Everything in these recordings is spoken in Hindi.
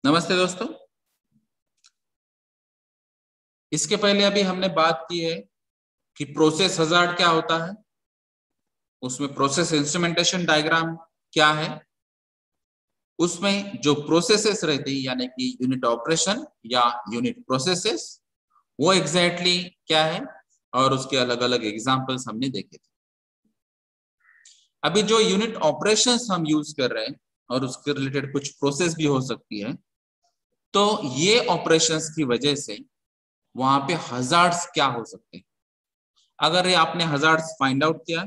नमस्ते दोस्तों। इसके पहले अभी हमने बात की है कि प्रोसेस हजार्ड क्या होता है, उसमें प्रोसेस इंस्ट्रूमेंटेशन डायग्राम क्या है, उसमें जो प्रोसेसेस रहती है यानी कि यूनिट ऑपरेशन या यूनिट प्रोसेसेस वो एग्जैक्टली क्या है और उसके अलग अलग एग्जांपल्स हमने देखे थे। अभी जो यूनिट ऑपरेशंस हम यूज कर रहे हैं और उसके रिलेटेड कुछ प्रोसेस भी हो सकती है, तो ये ऑपरेशंस की वजह से वहां पे हजार्ड्स क्या हो सकते हैं। अगर ये आपने हजार्ड्स फाइंड आउट किया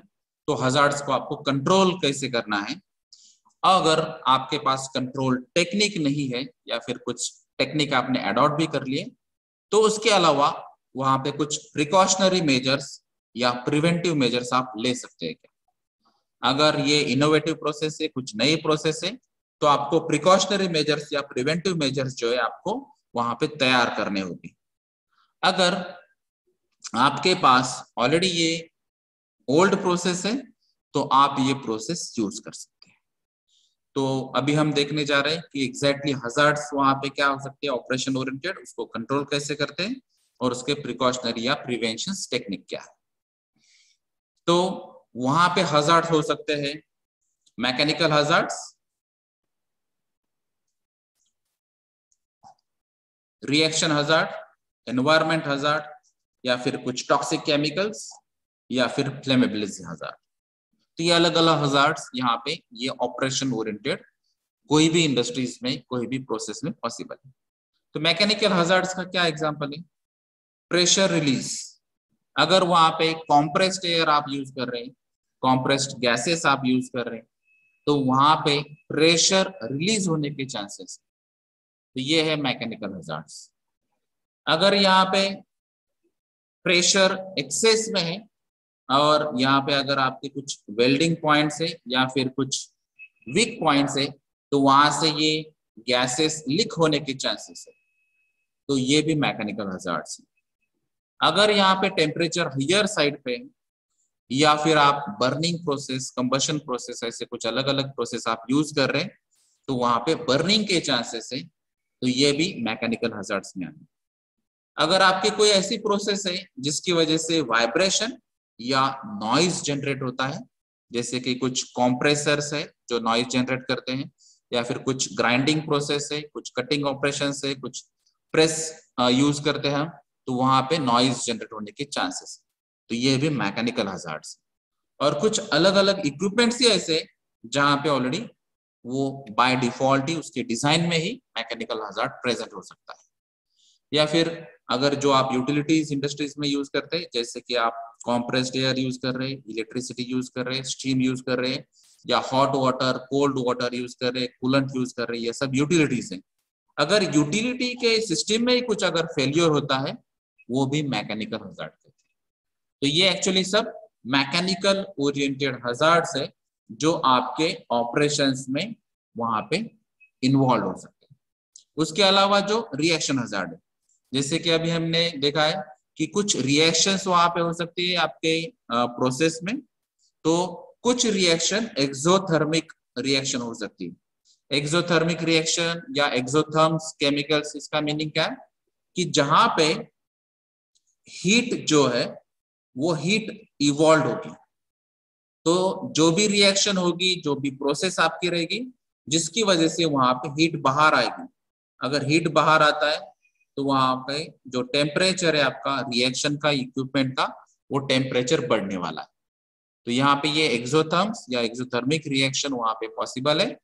तो हजार्ड्स को आपको कंट्रोल कैसे करना है। अगर आपके पास कंट्रोल टेक्निक नहीं है या फिर कुछ टेक्निक आपने अडॉप्ट भी कर लिए, तो उसके अलावा वहां पे कुछ प्रिकॉशनरी मेजर्स या प्रिवेंटिव मेजर्स आप ले सकते हैं क्या। अगर ये इनोवेटिव प्रोसेस है, कुछ नई प्रोसेस है, तो आपको प्रिकॉशनरी मेजर्स या प्रिवेंटिव मेजर्स जो है आपको वहां पे तैयार करने होगी। अगर आपके पास ऑलरेडी ये ओल्ड प्रोसेस है तो आप ये प्रोसेस यूज कर सकते हैं। तो अभी हम देखने जा रहे हैं कि एग्जैक्टली हजार्ड्स वहां पे क्या हो सकती है, ऑपरेशन ओरिएंटेड, उसको कंट्रोल कैसे करते हैं और उसके प्रिकॉशनरी या प्रिवेंशन टेक्निक क्या है। तो वहां पे हजार्ड्स हो सकते हैं mechanical hazards, reaction hazard, environment hazard, या फिर कुछ टॉक्सिक केमिकल्स, या फिर फ्लेमेबिलिटी हजार्ड। तो ये अलग अलग हजार्ड्स यहाँ पे ये ऑपरेशन ओरिएंटेड कोई भी इंडस्ट्रीज में कोई भी प्रोसेस में पॉसिबल है। तो मैकेनिकल हजार्ड्स का क्या एग्जांपल है, प्रेशर रिलीज। अगर वहां पे कॉम्प्रेस्ड एयर आप यूज कर रहे हैं, कॉम्प्रेस्ड गैसेस आप यूज कर रहे हैं, तो वहां पे प्रेशर रिलीज होने के चांसेस, तो ये है मैकेनिकल हजार्ड्स। अगर यहाँ पे प्रेशर एक्सेस में है और यहाँ पे अगर आपके कुछ वेल्डिंग पॉइंट्स है या फिर कुछ वीक पॉइंट्स है, तो वहां से ये गैसेस लीक होने के चांसेस है, तो ये भी मैकेनिकल हजार्ड्स है। अगर यहाँ पे टेम्परेचर हायर साइड पे या फिर आप बर्निंग प्रोसेस, कंबशन प्रोसेस, ऐसे कुछ अलग अलग प्रोसेस आप यूज कर रहे हैं, तो वहां पे बर्निंग के चांसेस है, तो ये भी मैकेनिकल हजार्ड्स में आए। अगर आपकी कोई ऐसी प्रोसेस है जिसकी वजह से वाइब्रेशन या नॉइज जनरेट होता है, जैसे कि कुछ कॉम्प्रेसर्स है जो नॉइज जनरेट करते हैं, या फिर कुछ ग्राइंडिंग प्रोसेस है, कुछ कटिंग ऑपरेशन है, कुछ प्रेस यूज करते हैं, तो वहां पे नॉइज जनरेट होने के चांसेस, तो ये भी मैकेनिकल हजार्ड्स। और कुछ अलग अलग इक्विपमेंट्स ही ऐसे जहां पे ऑलरेडी वो बाय डिफॉल्ट ही उसके डिजाइन में ही मैकेनिकल हजार्ड प्रेजेंट हो सकता है। या फिर अगर जो आप यूटिलिटीज इंडस्ट्रीज में यूज करते हैं, जैसे कि आप कॉम्प्रेस्ड एयर यूज कर रहे हैं, इलेक्ट्रिसिटी यूज कर रहे हैं, स्टीम यूज कर रहे हैं, या hot water, cold water use कर रहे हैं, कूलेंट यूज कर रहे हैं, ये सब यूटिलिटीज हैं। अगर यूटिलिटी के सिस्टम में ही कुछ अगर फेलियर होता है, वो भी मैकेनिकल हजार्ड कहते हैं। तो ये एक्चुअली सब मैकेनिकल ओरिएंटेड हजार्ड्स है जो आपके ऑपरेशंस में वहां पे इन्वॉल्व हो सकते हैं। उसके अलावा जो रिएक्शन हजार्ड है, जैसे कि अभी हमने देखा है कि कुछ रिएक्शंस वहां पे हो सकती है आपके प्रोसेस में, तो कुछ रिएक्शन एक्सोथर्मिक रिएक्शन हो सकती है। एक्सोथर्मिक रिएक्शन या एक्सोथर्म्स केमिकल्स, इसका मीनिंग क्या है कि जहां पे हीट जो है वो हीट इवॉल्व होगी, तो जो भी रिएक्शन होगी, जो भी प्रोसेस आपकी रहेगी, जिसकी वजह से वहां पे हीट बाहर आएगी। अगर हीट बाहर आता है तो वहां पे जो टेम्परेचर है आपका रिएक्शन का, इक्विपमेंट का, वो टेम्परेचर बढ़ने वाला है। तो यहाँ पे ये एक्सोथर्म्स या एक्सोथर्मिक रिएक्शन वहां पे पॉसिबल है,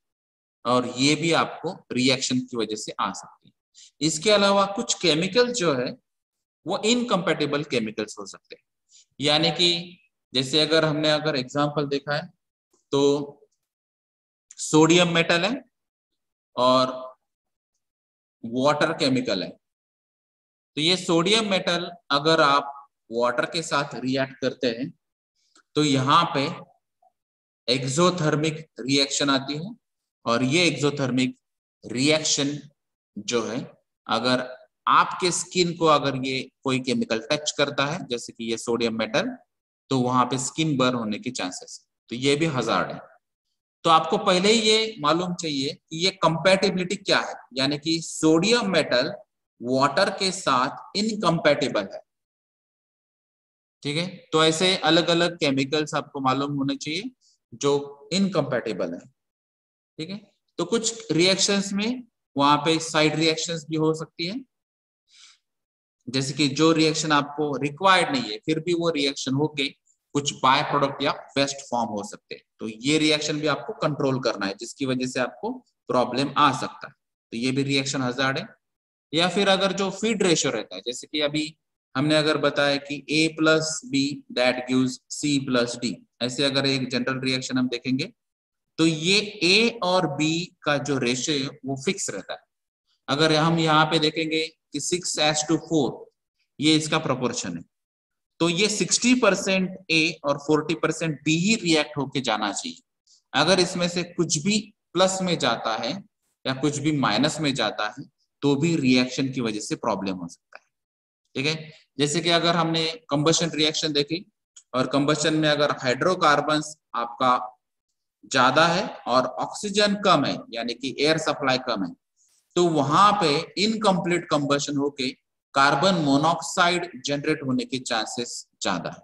और ये भी आपको रिएक्शन की वजह से आ सकती है। इसके अलावा कुछ केमिकल जो है वो इनकम्पेटेबल केमिकल्स हो सकते हैं, यानी कि जैसे अगर हमने अगर एग्जांपल देखा है तो सोडियम मेटल है और वाटर केमिकल है। तो ये सोडियम मेटल अगर आप वाटर के साथ रिएक्ट करते हैं तो यहाँ पे एक्सोथर्मिक रिएक्शन आती है, और ये एक्सोथर्मिक रिएक्शन जो है, अगर आपके स्किन को अगर ये कोई केमिकल टच करता है, जैसे कि ये सोडियम मेटल, तो वहां पे स्किन बर्न होने के चांसेस, तो ये भी हजार्ड है। तो आपको पहले ही ये मालूम चाहिए कि ये कंपैटिबिलिटी क्या है, यानी कि सोडियम मेटल वाटर के साथ इनकम्पैटिबल है। ठीक है, तो ऐसे अलग अलग केमिकल्स आपको मालूम होने चाहिए जो इनकम्पैटिबल है। ठीक है, तो कुछ रिएक्शंस में वहां पे साइड रिएक्शंस भी हो सकती है, जैसे कि जो रिएक्शन आपको रिक्वायर्ड नहीं है फिर भी वो रिएक्शन होके कुछ बाय प्रोडक्ट या वेस्ट फॉर्म हो सकते हैं, तो ये रिएक्शन भी आपको कंट्रोल करना है जिसकी वजह से आपको प्रॉब्लम आ सकता है, तो ये भी रिएक्शन हजार्ड है। या फिर अगर जो फीड रेशियो रहता है, जैसे कि अभी हमने अगर बताया कि A+B दैट गिव्स C+D, ऐसे अगर एक जनरल रिएक्शन हम देखेंगे तो ये A और B का जो रेशियो है वो फिक्स रहता है। अगर हम यहाँ पे देखेंगे कि 6:4 ये इसका प्रोपोर्शन है, तो ये 60% A और 40% B ही रिएक्ट होके जाना चाहिए। अगर इसमें से कुछ भी प्लस में जाता है या कुछ भी माइनस में जाता है तो भी रिएक्शन की वजह से प्रॉब्लम हो सकता है। ठीक है, जैसे कि अगर हमने कंबशन रिएक्शन देखी और कंबशन में अगर हाइड्रोकार्बन्स आपका ज्यादा है और ऑक्सीजन कम है, यानी कि एयर सप्लाई कम है, तो वहां पे इनकम्प्लीट कंबशन होके कार्बन मोनोऑक्साइड जनरेट होने के चांसेस ज्यादा है।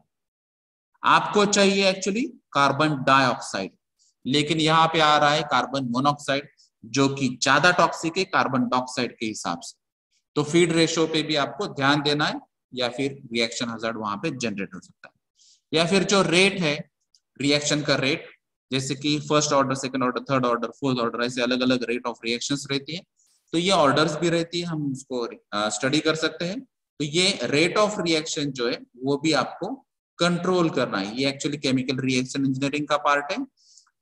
आपको चाहिए एक्चुअली कार्बन डाइऑक्साइड, लेकिन यहाँ पे आ रहा है कार्बन मोनोऑक्साइड जो कि ज्यादा टॉक्सिक है कार्बन डाइऑक्साइड के हिसाब से, तो फीड रेशियो पे भी आपको ध्यान देना है, या फिर रिएक्शन हजार्ड वहां पे जनरेट हो सकता है। या फिर जो रेट है रिएक्शन का रेट, जैसे कि first order, second order, third order, fourth order, ऐसे अलग अलग रेट ऑफ रिएक्शंस रहती है, तो ये ऑर्डर्स भी रहती है, हम उसको स्टडी कर सकते हैं। तो ये रेट ऑफ रिएक्शन जो है वो भी आपको कंट्रोल करना है, ये एक्चुअली केमिकल रिएक्शन इंजीनियरिंग का पार्ट है,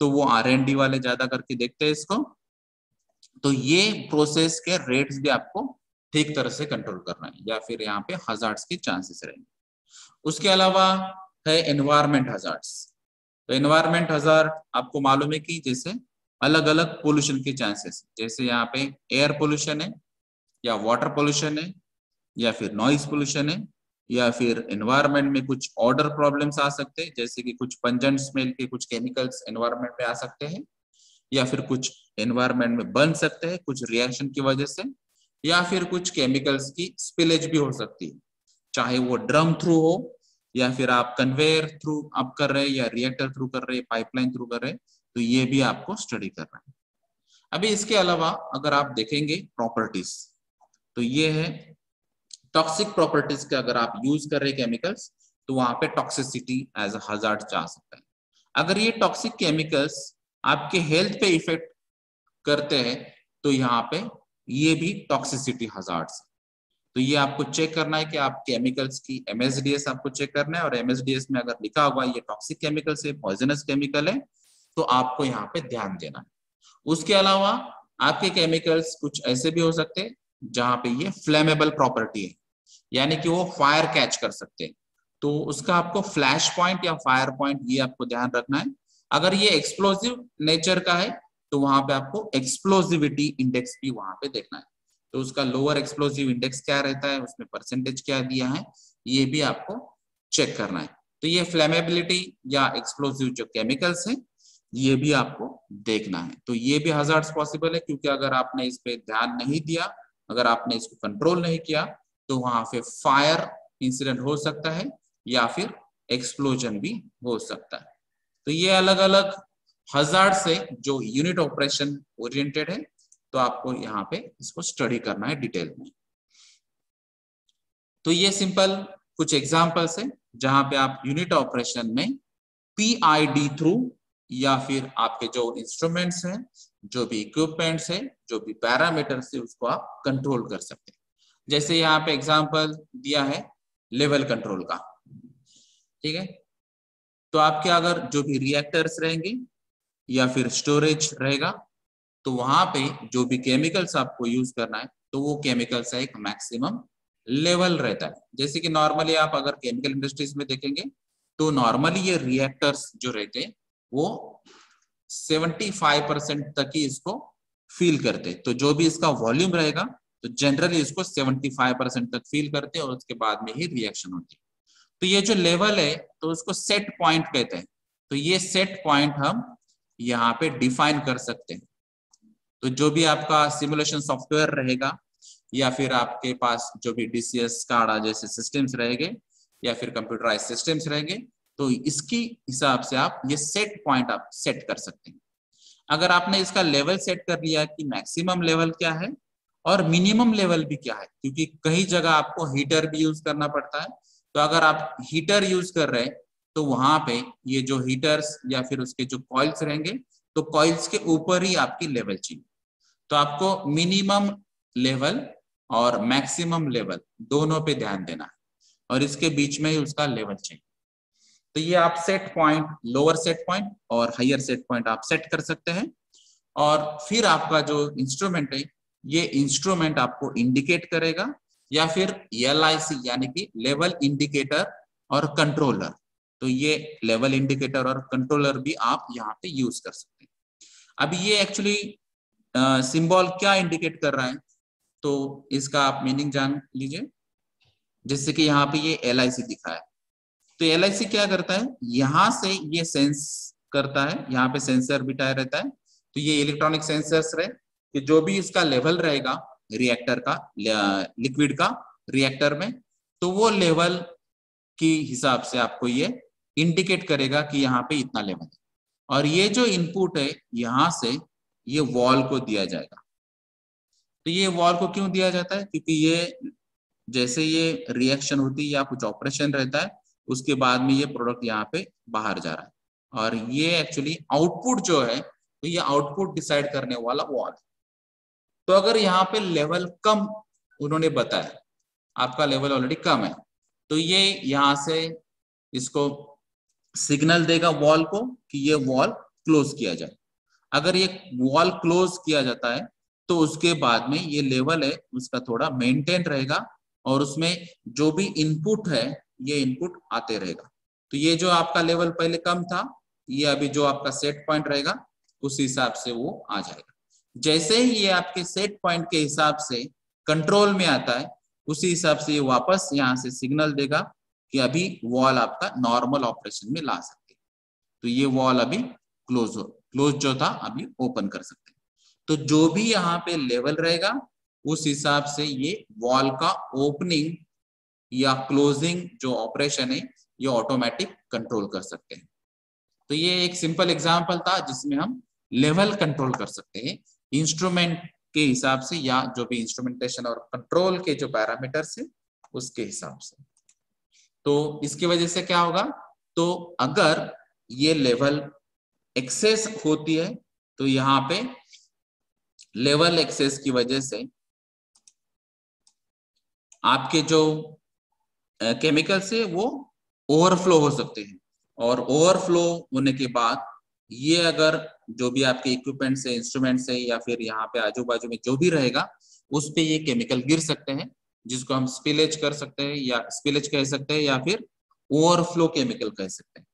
तो वो R&D वाले ज्यादा करके देखते हैं इसको। तो ये प्रोसेस के रेट्स भी आपको ठीक तरह से कंट्रोल करना है, या फिर यहाँ पे हजार्ड्स के चांसेस रहेंगे। उसके अलावा है एनवायरमेंट हजार्ड्स। तो एनवायरमेंट हजार्ड आपको मालूम है कि जैसे अलग अलग पोल्यूशन के चांसेस, जैसे यहाँ पे एयर पोल्यूशन है या वाटर पोल्यूशन है या फिर नॉइज पोल्यूशन है, या फिर एनवायरमेंट में कुछ ऑर्डर प्रॉब्लम्स आ सकते हैं, जैसे कि कुछ पंजेंट स्मेल के कुछ केमिकल्स एनवायरमेंट में आ सकते हैं, या फिर कुछ एनवायरमेंट में बन सकते हैं कुछ रिएक्शन की वजह से, या फिर कुछ केमिकल्स की स्पिलेज भी हो सकती है, चाहे वो ड्रम थ्रू हो या फिर आप कन्वेयर थ्रू आप कर रहे हैं या रिएक्टर थ्रू कर रहे हैं, पाइपलाइन थ्रू कर रहे हैं, तो ये भी आपको स्टडी करना है। अभी इसके अलावा अगर आप देखेंगे प्रॉपर्टीज, तो ये है टॉक्सिक प्रॉपर्टीज के, अगर आप यूज कर रहे हैं केमिकल्स तो वहां पे टॉक्सिसिटी एज अ हजार्ड जा सकता है। अगर ये टॉक्सिक केमिकल्स आपके हेल्थ पे इफेक्ट करते हैं तो यहाँ पे ये भी टॉक्सिसिटी हजार्ड्स, तो ये आपको चेक करना है कि आप केमिकल्स की MSDS आपको चेक करना है, और MSDS में अगर लिखा हुआ ये टॉक्सिक केमिकल से पॉइजनस केमिकल है तो आपको यहाँ पे ध्यान देना है। उसके अलावा आपके केमिकल्स कुछ ऐसे भी हो सकते हैं जहाँ पे ये फ्लेमेबल प्रॉपर्टी है, यानी कि वो फायर कैच कर सकते हैं, तो उसका आपको फ्लैश पॉइंट या फायर पॉइंट ये आपको ध्यान रखना है। अगर ये एक्सप्लोजिव नेचर का है तो वहां पे आपको एक्सप्लोजिविटी इंडेक्स भी वहां पे देखना है, तो उसका लोअर एक्सप्लोजिव इंडेक्स क्या रहता है, उसमें परसेंटेज क्या दिया है, ये भी आपको चेक करना है। तो ये फ्लेमेबिलिटी या एक्सप्लोजिव जो केमिकल्स है ये भी आपको देखना है, तो ये भी हजार्ड्स पॉसिबल है, क्योंकि अगर आपने इस पे ध्यान नहीं दिया, अगर आपने इसको कंट्रोल नहीं किया तो वहां पे फायर इंसिडेंट हो सकता है या फिर एक्सप्लोजन भी हो सकता है। तो ये अलग अलग हजार्ड से जो यूनिट ऑपरेशन ओरिएंटेड है, तो आपको यहाँ पे इसको स्टडी करना है डिटेल में। तो ये सिंपल कुछ एग्जांपल्स है जहां पे आप यूनिट ऑपरेशन में PID थ्रू या फिर आपके जो इंस्ट्रूमेंट्स हैं, जो भी इक्विपमेंट्स है, जो भी पैरामीटर्स है, उसको आप कंट्रोल कर सकते हैं। जैसे यहाँ पे एग्जांपल दिया है लेवल कंट्रोल का, ठीक है, तो आपके अगर जो भी रिएक्टर्स रहेंगे या फिर स्टोरेज रहेगा तो वहां पे जो भी केमिकल्स आपको यूज करना है तो वो केमिकल्स का एक मैक्सिमम लेवल रहता है। जैसे कि नॉर्मली आप अगर केमिकल इंडस्ट्रीज में देखेंगे तो नॉर्मली ये रिएक्टर्स जो रहते हैं वो 75% तक ही इसको फील करते हैं, तो जो भी इसका वॉल्यूम रहेगा तो जनरली इसको 75% तक फील करते हैं और उसके बाद में ही रिएक्शन होती है। तो ये जो लेवल है तो उसको सेट पॉइंट कहते हैं, तो ये सेट पॉइंट हम यहाँ पे डिफाइन कर सकते हैं। तो जो भी आपका सिमुलेशन सॉफ्टवेयर रहेगा या फिर आपके पास जो भी DCS SCADA जैसे सिस्टम्स रहेंगे या फिर कंप्यूटराइज सिस्टम्स रहेंगे, तो इसकी हिसाब से आप ये सेट पॉइंट आप सेट कर सकते हैं। अगर आपने इसका लेवल सेट कर लिया कि मैक्सिमम लेवल क्या है और मिनिमम लेवल भी क्या है, क्योंकि कई जगह आपको हीटर भी यूज करना पड़ता है। तो अगर आप हीटर यूज कर रहे हैं तो वहां पे ये जो हीटर्स या फिर उसके जो कॉइल्स रहेंगे, तो कॉइल्स के ऊपर ही आपकी लेवल चाहिए। तो आपको मिनिमम लेवल और मैक्सिमम लेवल दोनों पे ध्यान देना है और इसके बीच में ही उसका लेवल चाहिए। तो ये आप set point, lower set point और हायर सेट पॉइंट आप सेट कर सकते हैं। और फिर आपका जो इंस्ट्रूमेंट है, ये इंस्ट्रूमेंट आपको इंडिकेट करेगा या फिर LIC यानी कि लेवल इंडिकेटर और कंट्रोलर। तो ये लेवल इंडिकेटर और कंट्रोलर भी आप यहाँ पे यूज कर सकते हैं। अभी ये एक्चुअली सिंबल क्या इंडिकेट कर रहा है, तो इसका आप मीनिंग जान लीजिए। जैसे कि यहाँ पे ये LIC दिखा है, तो LIC क्या करता है, यहाँ से ये सेंस करता है, यहाँ पे सेंसर बिठाया रहता है। तो ये इलेक्ट्रॉनिक सेंसर्स रहे कि जो भी इसका लेवल रहेगा रिएक्टर का, लिक्विड का रिएक्टर में, तो वो लेवल की हिसाब से आपको ये इंडिकेट करेगा कि यहाँ पे इतना लेवल है। और ये जो इनपुट है यहाँ से ये वॉल को दिया जाएगा। तो ये वॉल को क्यों दिया जाता है, क्योंकि ये जैसे ये रिएक्शन होती है या कुछ ऑपरेशन रहता है, उसके बाद में ये प्रोडक्ट यहाँ पे बाहर जा रहा है। और ये एक्चुअली आउटपुट जो है, तो ये आउटपुट डिसाइड करने वाला वॉल। तो अगर यहाँ पे लेवल कम उन्होंने बताया, आपका लेवल ऑलरेडी कम है, तो ये यहाँ से इसको सिग्नल देगा वॉल को कि ये वॉल क्लोज किया जाए। अगर ये वॉल क्लोज किया जाता है तो उसके बाद में ये लेवल है उसका थोड़ा मेंटेन रहेगा और उसमें जो भी इनपुट है ये इनपुट आते रहेगा। तो ये जो आपका लेवल पहले कम था, ये अभी जो आपका सेट पॉइंट रहेगा उस हिसाब से वो आ जाएगा। जैसे ही ये आपके सेट पॉइंट के हिसाब से कंट्रोल में आता है, उसी हिसाब से ये वापस यहाँ से सिग्नल देगा कि अभी वॉल आपका नॉर्मल ऑपरेशन में ला सकते। तो ये वॉल अभी क्लोज जो था अभी ओपन कर सकते हैं। तो जो भी यहाँ पे लेवल रहेगा उस हिसाब से ये वॉल का ओपनिंग या क्लोजिंग जो ऑपरेशन है ये ऑटोमेटिक कंट्रोल कर सकते हैं। तो ये एक सिंपल एग्जांपल था जिसमें हम लेवल कंट्रोल कर सकते हैं इंस्ट्रूमेंट के हिसाब से या जो भी इंस्ट्रूमेंटेशन और कंट्रोल के जो पैरामीटर्स है उसके हिसाब से। तो इसकी वजह से क्या होगा, तो अगर ये लेवल एक्सेस होती है तो यहाँ पे लेवल एक्सेस की वजह से आपके जो केमिकल्स है वो ओवरफ्लो हो सकते हैं। और ओवरफ्लो होने के बाद ये अगर जो भी आपके इक्विपमेंट से, इंस्ट्रूमेंट से या फिर यहाँ पे आजू बाजू में जो भी रहेगा उस पे ये केमिकल गिर सकते हैं, जिसको हम स्पिलेज कर सकते हैं या स्पिलेज कह सकते हैं या फिर ओवरफ्लो केमिकल कह सकते हैं।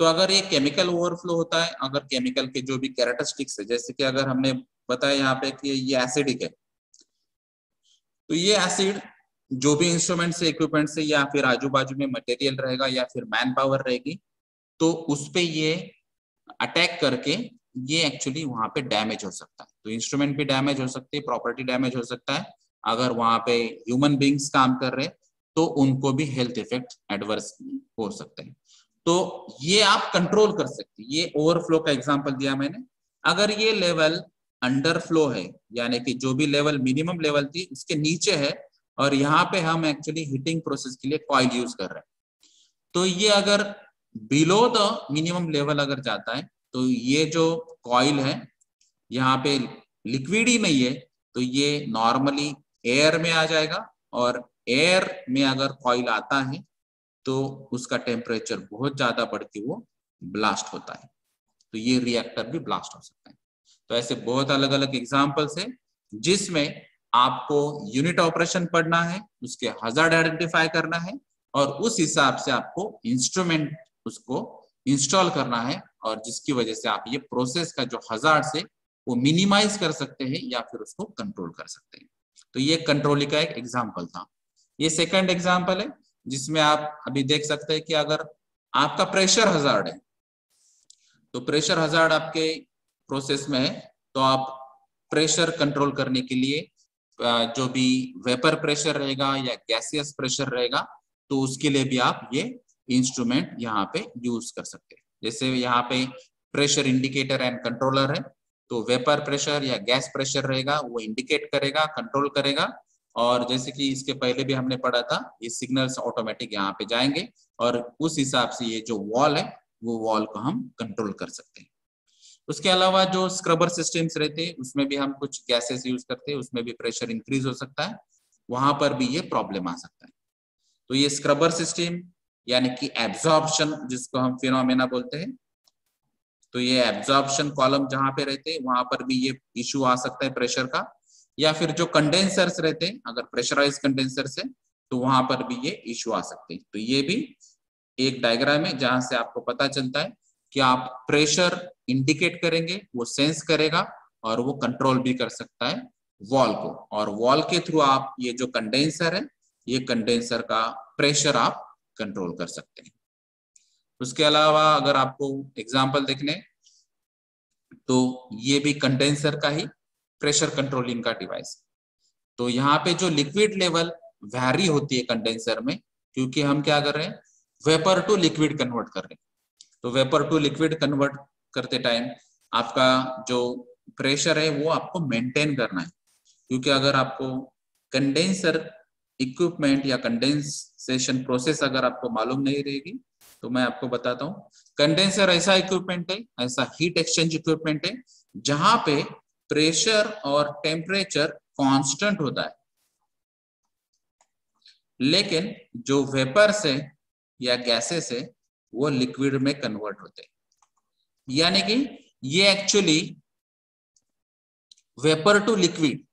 तो अगर ये केमिकल ओवरफ्लो होता है, अगर केमिकल के जो भी कैरेक्टरिस्टिक्स है, जैसे कि अगर हमने बताया यहाँ पे कि ये एसिडिक है, तो ये एसिड जो भी इंस्ट्रूमेंट से, इक्विपमेंट से या फिर आजू बाजू में मटेरियल रहेगा या फिर मैन पावर रहेगी, तो उस पे ये अटैक करके ये एक्चुअली वहां पे डैमेज हो सकता है। तो इंस्ट्रूमेंट भी डैमेज हो सकती है, प्रॉपर्टी डैमेज हो सकता है। अगर वहां पे ह्यूमन बींग्स काम कर रहे तो उनको भी हेल्थ इफेक्ट एडवर्स हो सकते हैं। तो ये आप कंट्रोल कर सकते हैं। ये ओवरफ्लो का एग्जांपल दिया मैंने। अगर ये लेवल अंडर फ्लो है, यानी कि जो भी लेवल मिनिमम लेवल थी उसके नीचे है और यहाँ पे हम एक्चुअली हीटिंग प्रोसेस के लिए कॉइल यूज कर रहे हैं, तो ये अगर बिलो द मिनिमम लेवल अगर जाता है तो ये जो कॉइल है यहाँ पे लिक्विड ही नहीं है, तो ये नॉर्मली एयर में आ जाएगा। और एयर में अगर कॉइल आता है तो उसका टेम्परेचर बहुत ज्यादा बढ़ के वो ब्लास्ट होता है, तो ये रिएक्टर भी ब्लास्ट हो सकता है। तो ऐसे बहुत अलग अलग एग्जांपल्स है जिसमें आपको यूनिट ऑपरेशन पढ़ना है, उसके हजार्ड आइडेंटिफाई करना है और उस हिसाब से आपको इंस्ट्रूमेंट उसको इंस्टॉल करना है, और जिसकी वजह से आप ये प्रोसेस का जो हजार्ड है वो मिनिमाइज कर सकते हैं या फिर उसको कंट्रोल कर सकते हैं। तो ये कंट्रोलिंग का एक एग्जाम्पल था। ये सेकंड एग्जाम्पल है जिसमें आप अभी देख सकते हैं कि अगर आपका प्रेशर हजार्ड है तो प्रेशर हजार्ड आपके प्रोसेस में है, तो आप प्रेशर कंट्रोल करने के लिए जो भी वेपर प्रेशर रहेगा या गैसियस प्रेशर रहेगा, तो उसके लिए भी आप ये इंस्ट्रूमेंट यहाँ पे यूज कर सकते हैं। जैसे यहाँ पे प्रेशर इंडिकेटर एंड कंट्रोलर है, तो वेपर प्रेशर या गैस प्रेशर रहेगा, वो इंडिकेट करेगा, कंट्रोल करेगा। और जैसे कि इसके पहले भी हमने पढ़ा था, ये सिग्नल्स ऑटोमेटिक यहाँ पे जाएंगे और उस हिसाब से ये जो वॉल है वो वॉल को हम कंट्रोल कर सकते हैं। उसके अलावा जो स्क्रबर सिस्टम्स रहते हैं उसमें भी हम कुछ गैसेस यूज करते हैं, उसमें भी प्रेशर इंक्रीज हो सकता है, वहां पर भी ये प्रॉब्लम आ सकता है। तो ये स्क्रबर सिस्टम यानी कि एब्जॉर्प्शन जिसको हम फिनोमेना बोलते हैं, तो ये एब्जॉर्प्शन कॉलम जहां पे रहते हैं वहां पर भी ये इशू आ सकता है प्रेशर का। या फिर जो कंडेंसर्स रहते हैं, अगर प्रेशराइज कंडेंसर्स है तो वहां पर भी ये इशू आ सकते हैं। तो ये भी एक डायग्राम है जहां से आपको पता चलता है कि आप प्रेशर इंडिकेट करेंगे, वो सेंस करेगा और वो कंट्रोल भी कर सकता है वॉल को, और वॉल के थ्रू आप ये जो कंडेंसर है, ये कंडेंसर का प्रेशर आप कंट्रोल कर सकते हैं। उसके अलावा अगर आपको एग्जांपल देखने, तो ये भी कंडेंसर का ही प्रेशर कंट्रोलिंग का डिवाइस। तो यहाँ पे जो लिक्विड लेवल वैरी होती है कंडेंसर में, क्योंकि हम क्या कर रहे हैं, वेपर टू लिक्विड कन्वर्ट कर रहे हैं। तो वेपर टू लिक्विड कन्वर्ट करते टाइम आपका जो प्रेशर है वो आपको मेंटेन करना है, क्योंकि अगर आपको कंडेंसर इक्विपमेंट या कंडेंसेशन प्रोसेस अगर आपको मालूम नहीं रहेगी, तो मैं आपको बताता हूँ। कंडेंसर ऐसा इक्विपमेंट है, ऐसा हीट एक्सचेंज इक्विपमेंट है जहां पे प्रेशर और टेम्परेचर कांस्टेंट होता है, लेकिन जो वेपर्स है या गैसेस है वो लिक्विड में कन्वर्ट होते हैं। यानी कि ये actually vapour to liquid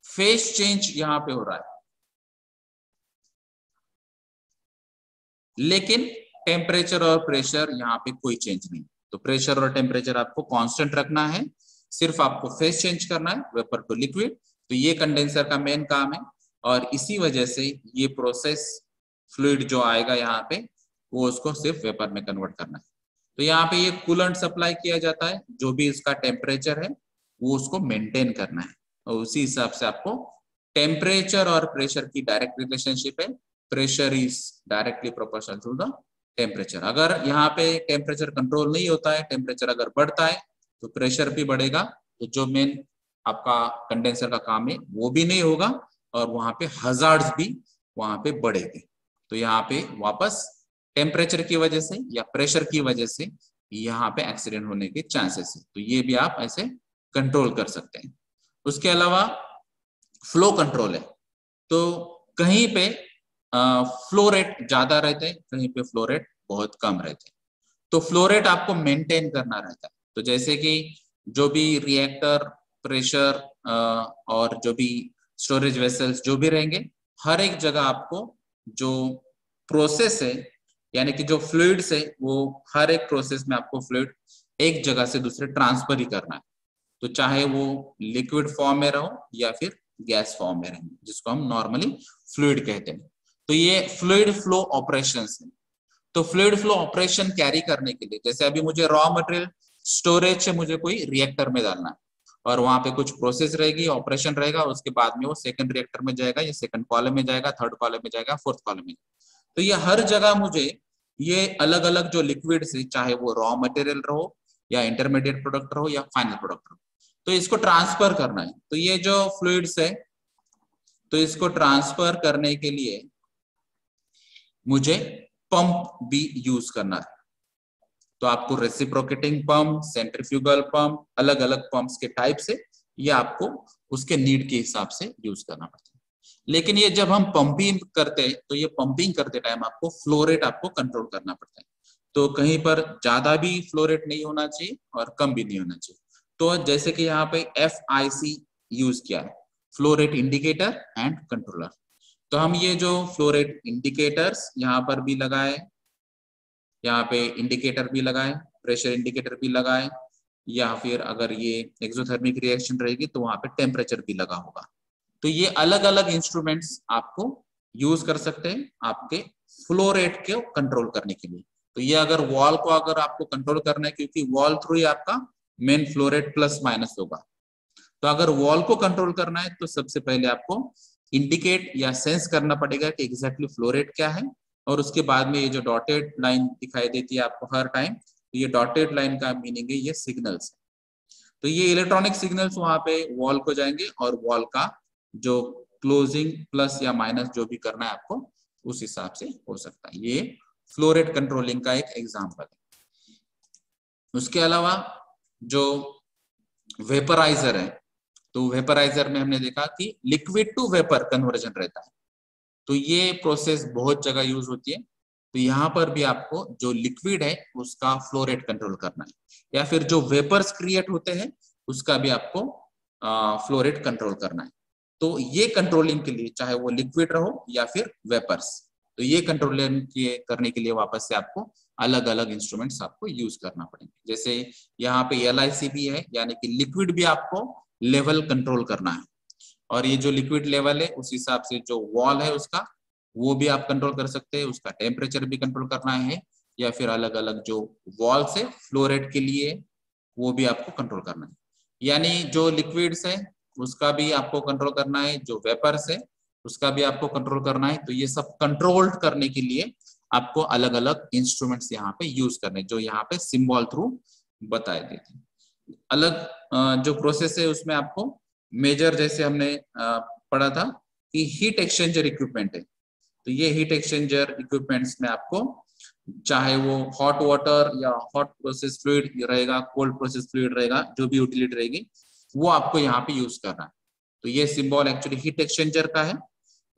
phase change यहां पे हो रहा है, लेकिन टेम्परेचर और प्रेशर यहाँ पे कोई चेंज नहीं। तो प्रेशर और टेम्परेचर आपको कांस्टेंट रखना है, सिर्फ आपको फेज चेंज करना है वेपर टू लिक्विड। तो ये कंडेंसर का मेन काम है, और इसी वजह से ये प्रोसेस फ्लूइड जो आएगा यहाँ पे वो उसको सिर्फ वेपर में कन्वर्ट करना है। तो यहाँ पे ये कूलेंट सप्लाई किया जाता है, जो भी इसका टेम्परेचर है वो उसको मेंटेन करना है, और उसी हिसाब से आपको टेम्परेचर और प्रेशर की डायरेक्ट रिलेशनशिप है। Pressure is directly proportional to the temperature. अगर यहाँ पे टेम्परेचर कंट्रोल नहीं होता है, टेम्परेचर अगर बढ़ता है तो प्रेशर भी बढ़ेगा, तो जो मेन आपका कंडेंसर का काम है वो भी नहीं होगा, और वहां पे हजार्ड्स भी वहां पे बढ़ेंगे। तो यहाँ पे वापस टेम्परेचर की वजह से या प्रेशर की वजह से यहाँ पे एक्सीडेंट होने के चांसेस है। तो ये भी आप ऐसे कंट्रोल कर सकते हैं। उसके अलावा फ्लो कंट्रोल है, तो कहीं पे फ्लो रेट ज्यादा रहते हैं, कहीं पे फ्लो रेट बहुत कम रहते हैं। तो फ्लो रेट आपको मेंटेन करना रहता है। तो जैसे कि जो भी रिएक्टर प्रेशर और जो भी स्टोरेज वेसल्स जो भी रहेंगे, हर एक जगह आपको जो प्रोसेस है यानी कि जो फ्लूइड्स है, वो हर एक प्रोसेस में आपको फ्लूइड एक जगह से दूसरे ट्रांसफर ही करना है। तो चाहे वो लिक्विड फॉर्म में रहो या फिर गैस फॉर्म में रहे, जिसको हम नॉर्मली फ्लूइड कहते हैं। तो ये फ्लूइड फ्लो ऑपरेशंस है। तो फ्लूइड फ्लो ऑपरेशन कैरी करने के लिए, जैसे अभी मुझे रॉ मटेरियल स्टोरेज से मुझे कोई रिएक्टर में डालना है, और वहां पे कुछ प्रोसेस रहेगी, ऑपरेशन रहेगा, उसके बाद में वो सेकंड रिएक्टर में जाएगा, या सेकंड कॉलम में जाएगा, थर्ड कॉलम में जाएगा, फोर्थ कॉलम में। तो ये हर जगह मुझे ये अलग अलग जो लिक्विड से, चाहे वो रॉ मटेरियल रहो या इंटरमीडिएट प्रोडक्ट रहो या फाइनल प्रोडक्ट रहो, तो इसको ट्रांसफर करना है। तो ये जो फ्लूइड्स है, तो इसको ट्रांसफर करने के लिए मुझे पंप भी यूज करना है। तो आपको रेसिप्रोकेटिंग पंप, सेंट्रीफ्यूगल पंप, अलग अलग पंप्स के टाइप से ये आपको उसके नीड के हिसाब से यूज करना पड़ता है। लेकिन ये जब हम पंपिंग करते हैं, तो ये पंपिंग करते टाइम आपको फ्लो रेट आपको कंट्रोल करना पड़ता है। तो कहीं पर ज्यादा भी फ्लो रेट नहीं होना चाहिए और कम भी नहीं होना चाहिए। तो जैसे कि यहाँ पे FIC यूज किया है, flow rate indicator and controller. तो हम ये जो फ्लो रेट इंडिकेटर्स यहाँ पर भी लगाए, यहाँ पे इंडिकेटर भी लगाए, प्रेशर इंडिकेटर भी लगाए, या फिर अगर ये एक्सोथर्मिक रिएक्शन रहेगी तो वहां पे टेम्परेचर भी लगा होगा। तो ये अलग अलग इंस्ट्रूमेंट्स आपको यूज कर सकते हैं आपके फ्लो रेट को कंट्रोल करने के लिए। तो ये अगर वॉल को अगर आपको कंट्रोल करना है, क्योंकि वॉल थ्रू ही आपका main flow rate plus minus होगा, तो अगर वॉल को कंट्रोल करना है तो सबसे पहले आपको इंडिकेट या सेंस करना पड़ेगा कि एग्जैक्टली फ्लो रेट क्या है, और उसके बाद में ये जो डॉटेड लाइन दिखाई देती है आपको हर टाइम, तो ये डॉटेड लाइन का मीनिंग है ये सिग्नल्स। तो ये इलेक्ट्रॉनिक सिग्नल्स वहां पे वॉल को जाएंगे, और वॉल का जो क्लोजिंग प्लस या माइनस जो भी करना है आपको उस हिसाब से हो सकता है। ये फ्लो रेट कंट्रोलिंग का एक एग्जाम्पल है। उसके अलावा जो वेपराइजर है, तो वेपराइजर में हमने देखा कि लिक्विड टू वेपर कन्वर्जन रहता है, तो ये प्रोसेस बहुत जगह यूज होती है। तो यहाँ पर भी आपको जो लिक्विड है उसका फ्लो रेट कंट्रोल करना है, या फिर जो वेपर्स क्रिएट होते हैं उसका भी आपको फ्लो रेट कंट्रोल करना है। तो ये कंट्रोलिंग के लिए चाहे वो लिक्विड रहो या फिर वेपर्स, तो ये कंट्रोलिंग करने के लिए वापस से आपको अलग अलग इंस्ट्रूमेंट्स आपको यूज करना पड़ेंगे। जैसे यहाँ पे LIC भी है, यानी कि लिक्विड भी आपको लेवल कंट्रोल करना है, और ये जो लिक्विड लेवल है उस हिसाब से जो वॉल है उसका वो भी आप कंट्रोल कर सकते हैं, उसका टेम्परेचर भी कंट्रोल करना है, या फिर अलग अलग जो वॉल से फ्लो रेट के लिए वो भी आपको कंट्रोल करना है। यानी जो लिक्विड्स है उसका भी आपको कंट्रोल करना है, जो वेपर्स है उसका भी आपको कंट्रोल करना है। तो ये सब कंट्रोल करने के लिए आपको अलग अलग इंस्ट्रूमेंट्स यहाँ पे यूज करने, जो यहाँ पे सिंबल थ्रू बताए देते हैं। अलग जो प्रोसेस है उसमें आपको मेजर, जैसे हमने पढ़ा था कि हीट एक्सचेंजर इक्विपमेंट है, तो ये हीट एक्सचेंजर इक्विपमेंट्स में आपको चाहे वो हॉट वाटर या हॉट प्रोसेस फ्लूइड रहेगा, कोल्ड प्रोसेस फ्लूइड रहेगा, जो भी यूटिलिटी रहेगी वो आपको यहाँ पे यूज करना है। तो ये सिंबल एक्चुअली हीट एक्सचेंजर का है।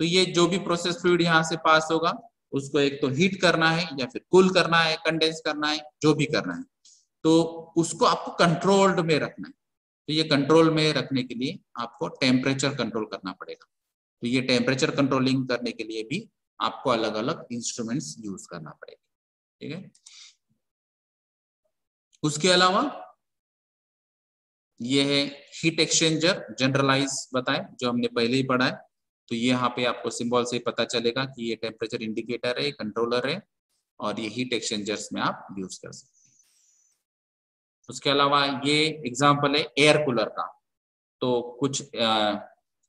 तो ये जो भी प्रोसेस फ्लूइड यहाँ से पास होगा उसको एक तो हीट करना है या फिर कूल करना है, कंडेंस करना है, जो भी करना है, तो उसको आपको कंट्रोल्ड में रखना है। तो ये कंट्रोल में रखने के लिए आपको टेम्परेचर कंट्रोल करना पड़ेगा। तो ये टेम्परेचर कंट्रोलिंग करने के लिए भी आपको अलग अलग इंस्ट्रूमेंट्स यूज करना पड़ेगा। ठीक है, उसके अलावा ये है हीट एक्सचेंजर जनरलाइज बताए, जो हमने पहले ही पढ़ा है। तो ये यहाँ पे आपको सिंबल से पता चलेगा कि ये टेम्परेचर इंडिकेटर है, कंट्रोलर है, और ये हीट एक्सचेंजर्स में आप यूज कर सकते हैं। उसके अलावा ये एग्जाम्पल है एयर कूलर का। तो कुछ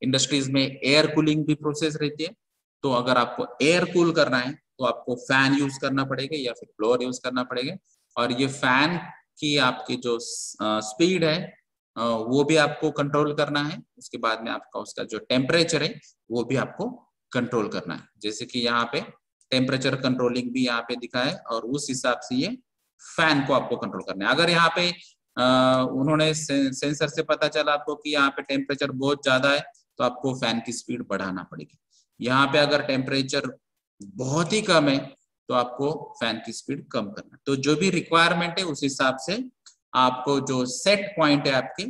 इंडस्ट्रीज में एयर कूलिंग भी प्रोसेस रहती है, तो अगर आपको एयर कूल करना है तो आपको फैन यूज करना पड़ेगा या फिर ब्लोअर यूज करना पड़ेगा, और ये फैन की आपकी जो स्पीड है वो भी आपको कंट्रोल करना है। उसके बाद में आपका उसका जो टेम्परेचर है वो भी आपको कंट्रोल करना है। जैसे कि यहाँ पे टेम्परेचर कंट्रोलिंग भी यहाँ पे दिखा है, और उस हिसाब से ये फैन को आपको कंट्रोल करना है। अगर यहाँ पे उन्होंने सेंसर से पता चला आपको कि यहाँ पे टेम्परेचर बहुत ज्यादा है तो आपको फैन की स्पीड बढ़ाना पड़ेगी। यहाँ पे अगर टेम्परेचर बहुत ही कम है तो आपको फैन की स्पीड कम करना। तो जो भी रिक्वायरमेंट है उस हिसाब से आपको जो सेट पॉइंट है आपके,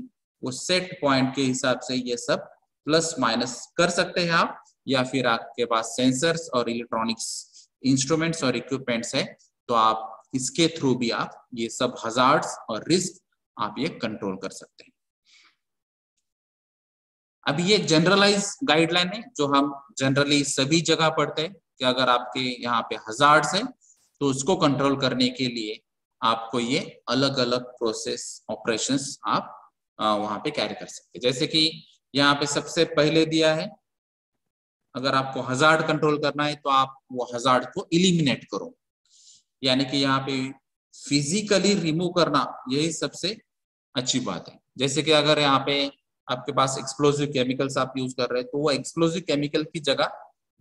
वो सेट पॉइंट के हिसाब से ये सब प्लस माइनस कर सकते हैं आप, या फिर आपके पास सेंसर्स और इलेक्ट्रॉनिक्स इंस्ट्रूमेंट्स और इक्विपमेंट्स है तो आप इसके थ्रू भी आप ये सब हजार्ड्स और रिस्क आप ये कंट्रोल कर सकते हैं। अब ये जनरलाइज गाइडलाइन है जो हम जनरली सभी जगह पढ़ते हैं कि अगर आपके यहाँ पे हजार्ड्स है तो उसको कंट्रोल करने के लिए आपको ये अलग अलग प्रोसेस ऑपरेशंस आप वहां पे कैरी कर सकते हैं। जैसे कि यहाँ पे सबसे पहले दिया है, अगर आपको हजार्ड कंट्रोल करना है तो आप वो हजार्ड को इलिमिनेट करो, यानी कि यहाँ पे फिजिकली रिमूव करना यही सबसे अच्छी बात है। जैसे कि अगर यहाँ पे आपके पास एक्सप्लोसिव केमिकल्स आप यूज कर रहे हैं तो वो एक्सप्लोसिव केमिकल की जगह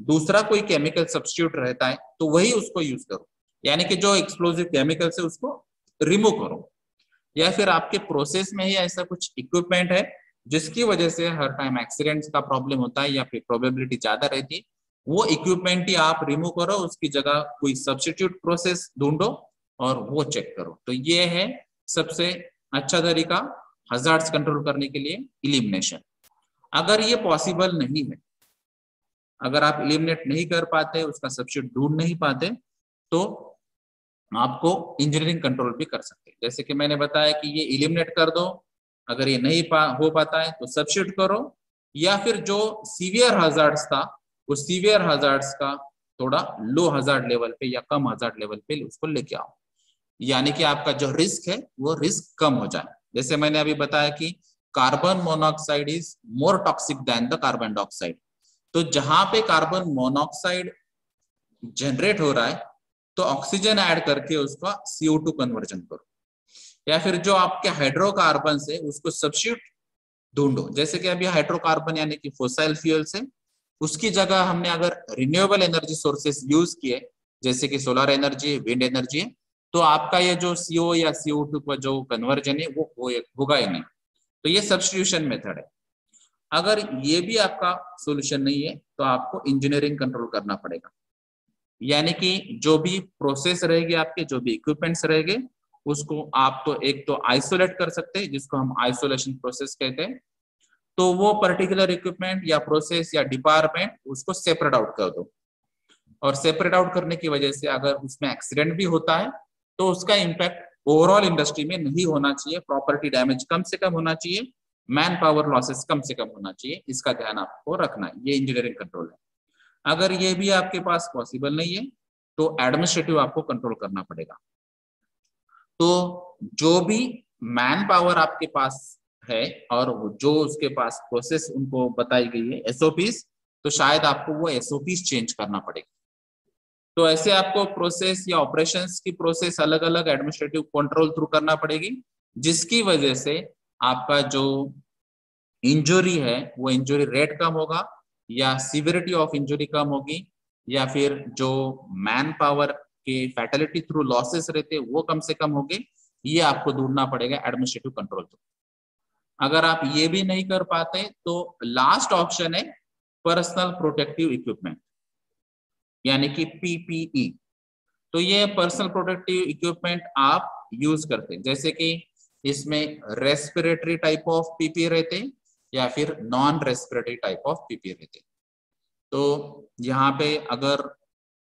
दूसरा कोई केमिकल सब्स्टिट्यूट रहता है तो वही उसको यूज करो, यानी कि जो एक्सप्लोसिव केमिकल्स है उसको रिमूव करो। या फिर आपके प्रोसेस में ही ऐसा कुछ इक्विपमेंट है जिसकी वजह से हर टाइम एक्सीडेंट्स का प्रॉब्लम होता है या फिर प्रोबेबिलिटी ज्यादा रहती है, वो इक्विपमेंट ही आप रिमूव करो, उसकी जगह कोई सब्स्टिट्यूट प्रोसेस ढूंढो और वो चेक करो। तो ये है सबसे अच्छा तरीका हजार्ड्स कंट्रोल करने के लिए, इलिमिनेशन। अगर ये पॉसिबल नहीं है, अगर आप इलिमिनेट नहीं कर पाते, उसका सब्स्टिट्यूट ढूंढ नहीं पाते, तो आपको इंजीनियरिंग कंट्रोल भी कर सकते हैं। जैसे कि मैंने बताया कि ये इलिमिनेट कर दो, अगर ये नहीं हो पाता है तो सब्स्टिट्यूट करो, या फिर जो सीवियर हजार्ड्स था वो सीवियर हजार्ड्स का थोड़ा लो हजार्ड लेवल पे या कम हजार्ड लेवल पे उसको लेके आओ, यानी कि आपका जो रिस्क है वो रिस्क कम हो जाए। जैसे मैंने अभी बताया कि carbon monoxide is more toxic than the carbon dioxide, तो जहां पे कार्बन मोनोऑक्साइड जनरेट हो रहा है तो ऑक्सीजन ऐड करके उसका CO2 कन्वर्जन करो, या फिर जो आपके हाइड्रोकार्बन है उसको सब्स्टिट्यूट ढूंढो। जैसे कि अभी हाइड्रोकार्बन यानी कि फोसाइल फ्यूल से उसकी जगह हमने अगर रिन्यूएबल एनर्जी सोर्सेस यूज किए, जैसे कि सोलर एनर्जी, विंड एनर्जी है, तो आपका ये जो CO या CO2 का जो कन्वर्जन है वो होगा ही नहीं। तो ये सब्स्टिट्यूशन मेथड है। अगर ये भी आपका सोल्यूशन नहीं है तो आपको इंजीनियरिंग कंट्रोल करना पड़ेगा, यानी कि जो भी प्रोसेस रहेगी आपके, जो भी इक्विपमेंट्स रहेंगे, उसको आप तो एक तो आइसोलेट कर सकते हैं जिसको हम आइसोलेशन प्रोसेस कहते हैं, तो वो पर्टिकुलर इक्विपमेंट या प्रोसेस या डिपार्टमेंट उसको सेपरेट आउट कर दो, और सेपरेट आउट करने की वजह से अगर उसमें एक्सीडेंट भी होता है तो उसका इम्पैक्ट ओवरऑल इंडस्ट्री में नहीं होना चाहिए, प्रॉपर्टी डैमेज कम से कम होना चाहिए, मैन पावर लॉसेस कम से कम होना चाहिए, इसका ध्यान आपको रखना है। ये इंजीनियरिंग कंट्रोल है। अगर ये भी आपके पास पॉसिबल नहीं है तो एडमिनिस्ट्रेटिव आपको कंट्रोल करना पड़ेगा। तो जो भी मैन पावर आपके पास है और जो उसके पास प्रोसेस उनको बताई गई है SOPs, तो शायद आपको वो SOPs चेंज करना पड़ेगा। तो ऐसे आपको प्रोसेस या ऑपरेशंस की प्रोसेस अलग अलग एडमिनिस्ट्रेटिव कंट्रोल थ्रू करना पड़ेगी, जिसकी वजह से आपका जो इंजरी है वो इंजरी रेट कम होगा, या सिविरिटी ऑफ इंजरी कम होगी, या फिर जो मैन पावर के फैटेलिटी थ्रू लॉसेस रहते वो कम से कम होंगे। ये आपको ढूंढना पड़ेगा एडमिनिस्ट्रेटिव कंट्रोल थ्रू। अगर आप ये भी नहीं कर पाते तो लास्ट ऑप्शन है पर्सनल प्रोटेक्टिव इक्विपमेंट, यानी कि PPE। तो ये पर्सनल प्रोटेक्टिव इक्विपमेंट आप यूज करते हैं, जैसे कि इसमें रेस्पिरेटरी टाइप ऑफ PPE रहते या फिर non respiratory type of PPE रहते। तो यहाँ पे अगर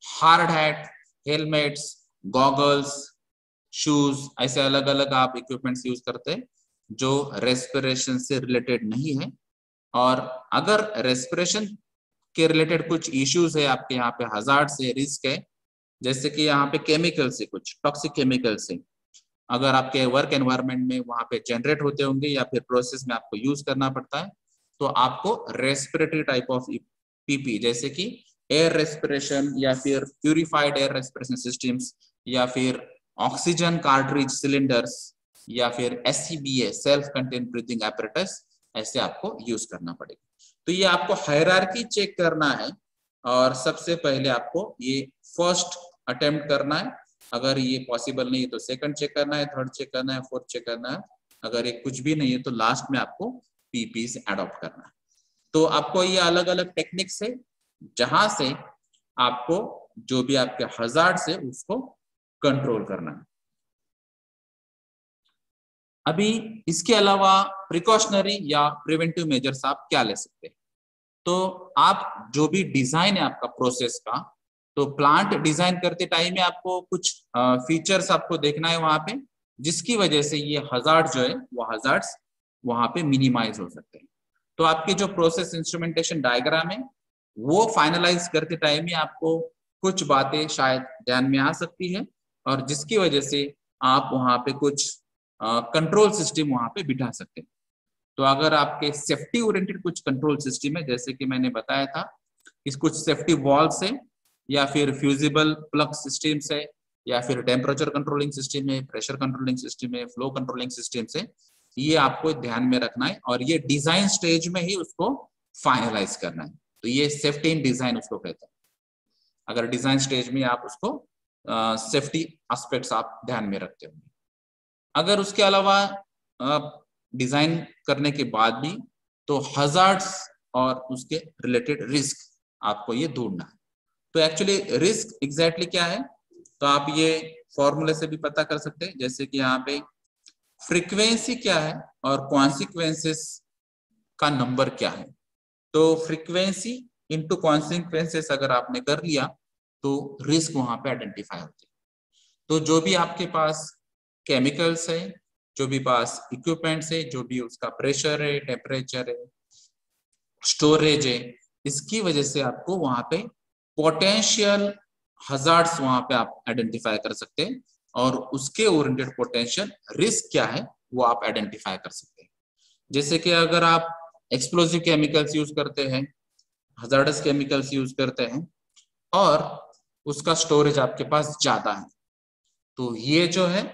hard hat, helmets, goggles, shoes, ऐसे अलग अलग आप इक्विपमेंट्स यूज करते हैं जो रेस्पिरेशन से रिलेटेड नहीं है, और अगर रेस्पिरेशन के रिलेटेड कुछ इश्यूज है आपके यहाँ पे, हजार्ड से रिस्क है, जैसे कि यहाँ पे केमिकल से, कुछ टॉक्सिक केमिकल से अगर आपके वर्क एनवायरनमेंट में वहां पे जनरेट होते होंगे या फिर प्रोसेस में आपको यूज करना पड़ता है, तो आपको रेस्पिरेटरी टाइप ऑफ PP जैसे कि एयर रेस्पिरेशन या फिर प्यूरिफाइड एयर रेस्पिरेशन सिस्टम्स या फिर ऑक्सीजन कार्ट्रिज सिलेंडर्स या फिर SCBA self contain breathing apparatus, ऐसे आपको यूज करना पड़ेगा। तो ये आपको हायरार्की चेक करना है, और सबसे पहले आपको ये फर्स्ट अटेम्प्ट करना है। अगर ये पॉसिबल नहीं है तो सेकंड चेक करना है, थर्ड चेक करना है, फोर्थ चेक करना है। अगर ये कुछ भी नहीं है तो लास्ट में आपको PPs अडॉप्ट करना है। तो आपको ये अलग अलग टेक्निक्स है जहां से आपको जो भी आपके हजार्ड से उसको कंट्रोल करना है। अभी इसके अलावा प्रिकॉशनरी या प्रिवेंटिव मेजर्स आप क्या ले सकते हैं? तो आप जो भी डिजाइन है आपका प्रोसेस का, तो प्लांट डिजाइन करते टाइम में आपको कुछ फीचर्स आपको देखना है वहां पे, जिसकी वजह से ये हजार्ड जो है वो हजार्ड्स वहां पे मिनिमाइज हो सकते हैं। तो आपकी जो प्रोसेस इंस्ट्रूमेंटेशन डायग्राम है वो फाइनलाइज करते टाइम में आपको कुछ बातें शायद ध्यान में आ सकती है, और जिसकी वजह से आप वहां पे कुछ कंट्रोल सिस्टम वहां पे बिठा सकते हैं। तो अगर आपके सेफ्टी ओरिएंटेड कुछ कंट्रोल सिस्टम है, जैसे कि मैंने बताया था, इस कुछ सेफ्टी वॉल्व्स है या फिर फ्यूजिबल प्लग सिस्टम्स है या फिर टेम्परेचर कंट्रोलिंग सिस्टम है, प्रेशर कंट्रोलिंग सिस्टम है, फ्लो कंट्रोलिंग सिस्टम्स है, ये आपको ध्यान में रखना है और ये डिजाइन स्टेज में ही उसको फाइनलाइज करना है। तो ये सेफ्टी इन डिजाइन उसको कहते हैं। अगर डिजाइन स्टेज में आप उसको सेफ्टी एस्पेक्ट्स आप ध्यान में रखते होंगे। अगर उसके अलावा डिजाइन करने के बाद भी तो हजार्ड्स और उसके रिलेटेड रिस्क आपको ये ढूंढना है। तो एक्चुअली रिस्क एग्जैक्टली क्या है, तो आप ये फॉर्मूले से भी पता कर सकते हैं, जैसे कि यहाँ पे फ्रीक्वेंसी क्या है और कॉन्सिक्वेंसेस का नंबर क्या है। तो फ्रीक्वेंसी इंटू कॉन्सिक्वेंसेस अगर आपने कर लिया तो रिस्क वहां पे आइडेंटिफाई होती है। तो जो भी आपके पास केमिकल्स है, जो भी पास इक्विपमेंट्स है, जो भी उसका प्रेशर है, टेम्परेचर है, स्टोरेज है, इसकी वजह से आपको वहां पे पोटेंशियल हजार्ड्स वहां पे आप आइडेंटिफाई कर सकते हैं और उसके ओरिएंटेड पोटेंशियल रिस्क क्या है वो आप आइडेंटिफाई कर सकते हैं। जैसे कि अगर आप एक्सप्लोसिव केमिकल्स यूज करते हैं, हजार्डस केमिकल्स यूज करते हैं और उसका स्टोरेज आपके पास ज्यादा है, तो ये जो है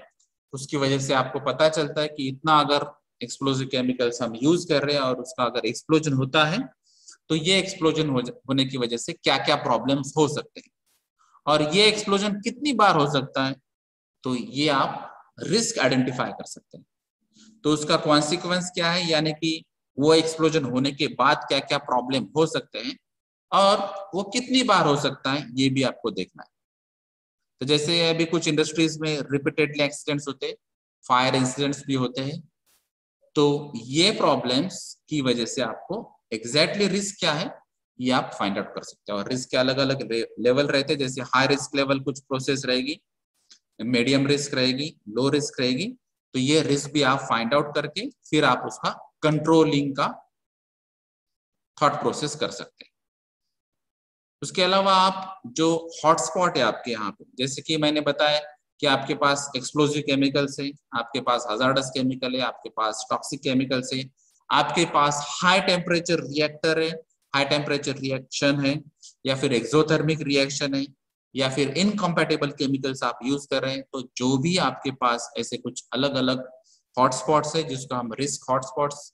उसकी वजह से आपको पता चलता है कि इतना अगर एक्सप्लोसिव केमिकल्स हम यूज कर रहे हैं और उसका अगर एक्सप्लोजन होता है तो ये एक्सप्लोजन होने की वजह से क्या क्या प्रॉब्लम्स हो सकते हैं और ये एक्सप्लोजन कितनी बार हो सकता है, तो ये आप रिस्क आइडेंटिफाई कर सकते हैं। तो उसका कॉन्सिक्वेंस क्या है, यानी कि वो एक्सप्लोजन होने के बाद क्या क्या प्रॉब्लम हो सकते हैं और वो कितनी बार हो सकता है ये भी आपको देखना है। तो जैसे अभी कुछ इंडस्ट्रीज में रिपीटेडली एक्सीडेंट्स होते हैं, फायर इंसिडेंट्स भी होते हैं, तो ये प्रॉब्लम्स की वजह से आपको एग्जैक्टली रिस्क क्या है ये आप फाइंड आउट कर सकते हैं। और रिस्क के अलग अलग लेवल रहते हैं, जैसे हाई रिस्क लेवल कुछ प्रोसेस रहेगी, मीडियम रिस्क रहेगी, लो रिस्क रहेगी, तो ये रिस्क भी आप फाइंड आउट करके फिर आप उसका कंट्रोलिंग का थॉट प्रोसेस कर सकते हैं। उसके अलावा आप जो हॉटस्पॉट है आपके यहाँ पे, जैसे कि मैंने बताया कि आपके पास एक्सप्लोजिव केमिकल्स है, आपके पास हजार्डस केमिकल है, आपके पास टॉक्सिक केमिकल्स है, आपके पास हाई टेम्परेचर रिएक्टर है, हाई टेम्परेचर रिएक्शन है, या फिर एक्सोथर्मिक रिएक्शन है, या फिर इनकम्पैटिबल केमिकल्स आप यूज कर रहे हैं, तो जो भी आपके पास ऐसे कुछ अलग अलग हॉटस्पॉट्स है जिसको हम रिस्क हॉटस्पॉट्स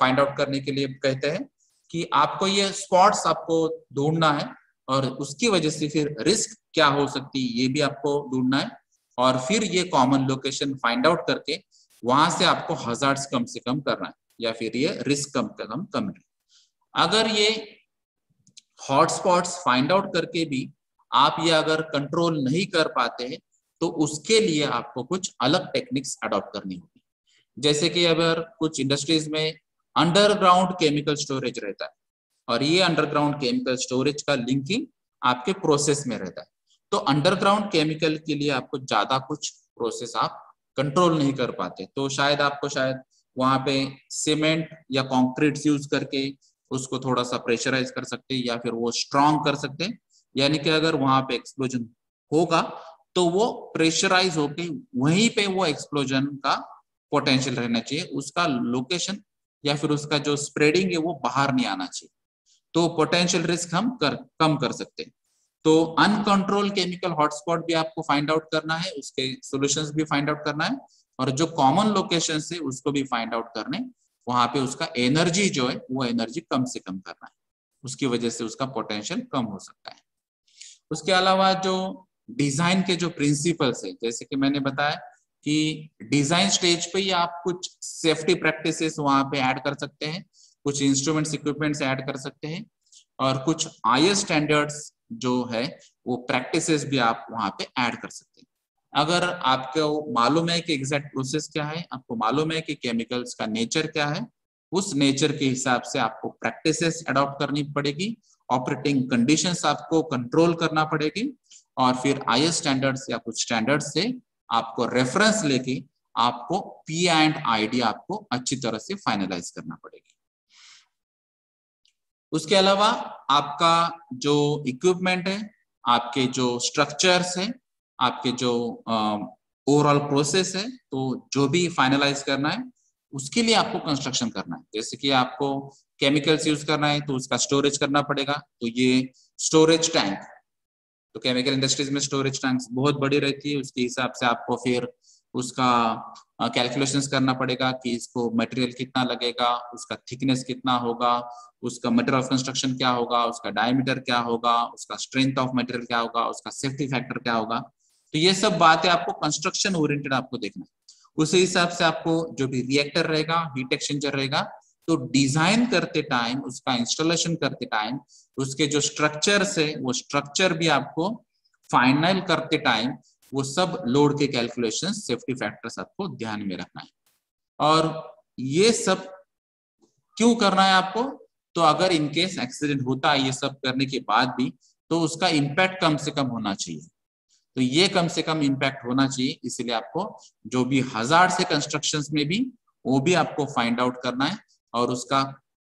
फाइंड आउट करने के लिए कहते हैं कि आपको ये स्पॉट्स आपको ढूंढना है और उसकी वजह से फिर रिस्क क्या हो सकती है ये भी आपको ढूंढना है और फिर ये कॉमन लोकेशन फाइंड आउट करके वहां से आपको हजार्ड्स कम से कम करना है या फिर ये रिस्क कम से कम करना है। अगर ये हॉटस्पॉट्स फाइंड आउट करके भी आप ये अगर कंट्रोल नहीं कर पाते हैं तो उसके लिए आपको कुछ अलग टेक्निक्स अडॉप्ट करनी होगी। जैसे कि अगर कुछ इंडस्ट्रीज में अंडरग्राउंड केमिकल स्टोरेज रहता है और ये अंडरग्राउंड केमिकल स्टोरेज का लिंकिंग आपके प्रोसेस में रहता है, तो अंडरग्राउंड केमिकल के लिए आपको ज्यादा कुछ प्रोसेस आप कंट्रोल नहीं कर पाते, तो शायद वहां पे सीमेंट या कंक्रीट यूज करके उसको थोड़ा सा प्रेशराइज कर सकते हैं या फिर वो स्ट्रॉन्ग कर सकते हैं, यानी कि अगर वहां पे एक्सप्लोजन होगा तो वो प्रेशराइज होके वहीं पे वो एक्सप्लोजन का पोटेंशियल रहना चाहिए, उसका लोकेशन या फिर उसका जो स्प्रेडिंग है वो बाहर नहीं आना चाहिए, तो पोटेंशियल रिस्क हम कम कर सकते हैं। तो अनकंट्रोल केमिकल हॉटस्पॉट भी आपको फाइंड आउट करना है, उसके सॉल्यूशंस भी फाइंड आउट करना है और जो कॉमन लोकेशन है उसको भी फाइंड आउट करने, वहां पे उसका एनर्जी जो है वो एनर्जी कम से कम करना है, उसकी वजह से उसका पोटेंशियल कम हो सकता है। उसके अलावा जो डिजाइन के जो प्रिंसिपल्स है, जैसे कि मैंने बताया कि डिजाइन स्टेज पे ही आप कुछ सेफ्टी प्रैक्टिसेस वहां पे ऐड कर सकते हैं, कुछ इंस्ट्रूमेंट्स इक्विपमेंट्स ऐड कर सकते हैं और कुछ आईएस स्टैंडर्ड्स जो है वो प्रैक्टिसेस भी आप वहां पे ऐड कर सकते हैं। अगर आपको मालूम है कि एग्जैक्ट प्रोसेस क्या है, आपको मालूम है कि केमिकल्स का नेचर क्या है, उस नेचर के हिसाब से आपको प्रैक्टिसेस अडॉप्ट करनी पड़ेगी, ऑपरेटिंग कंडीशंस आपको कंट्रोल करना पड़ेगी और फिर आईएस स्टैंडर्ड्स या कुछ स्टैंडर्ड्स से आपको रेफरेंस लेके आपको पी एंड आईडी आपको अच्छी तरह से फाइनलाइज करना पड़ेगी। उसके अलावा आपका जो इक्विपमेंट है, आपके जो स्ट्रक्चर्स है, आपके जो ओवरऑल प्रोसेस है, तो जो भी फाइनलाइज करना है उसके लिए आपको कंस्ट्रक्शन करना है। जैसे कि आपको केमिकल्स यूज करना है तो उसका स्टोरेज करना पड़ेगा, तो ये स्टोरेज टैंक, तो केमिकल इंडस्ट्रीज में स्टोरेज टैंक्स बहुत बड़ी रहती है, उसके हिसाब से आपको फिर उसका कैलकुलेशंस करना पड़ेगा कि इसको मटेरियल कितना लगेगा, उसका थिकनेस कितना होगा, उसका मटेरियल ऑफ कंस्ट्रक्शन क्या होगा, उसका डायमीटर क्या होगा, उसका स्ट्रेंथ ऑफ मटेरियल क्या होगा, उसका सेफ्टी फैक्टर क्या होगा, तो ये सब बातें आपको कंस्ट्रक्शन ओरिएंटेड आपको देखना है। उसी हिसाब से आपको जो भी रिएक्टर रहेगा, हीट एक्सचेंजर रहेगा, तो डिजाइन करते टाइम, उसका इंस्टॉलेशन करते टाइम उसके जो स्ट्रक्चर्स है वो स्ट्रक्चर भी आपको फाइनल करते टाइम वो सब लोड के कैलकुलेशन, सेफ्टी फैक्टर्स आपको ध्यान में रखना है। और ये सब क्यों करना है आपको, तो अगर इनकेस एक्सीडेंट होता है ये सब करने के बाद भी तो उसका इम्पैक्ट कम से कम होना चाहिए, तो ये कम से कम इम्पैक्ट होना चाहिए, इसलिए आपको जो भी हजार्ड से कंस्ट्रक्शंस में भी वो भी आपको फाइंड आउट करना है और उसका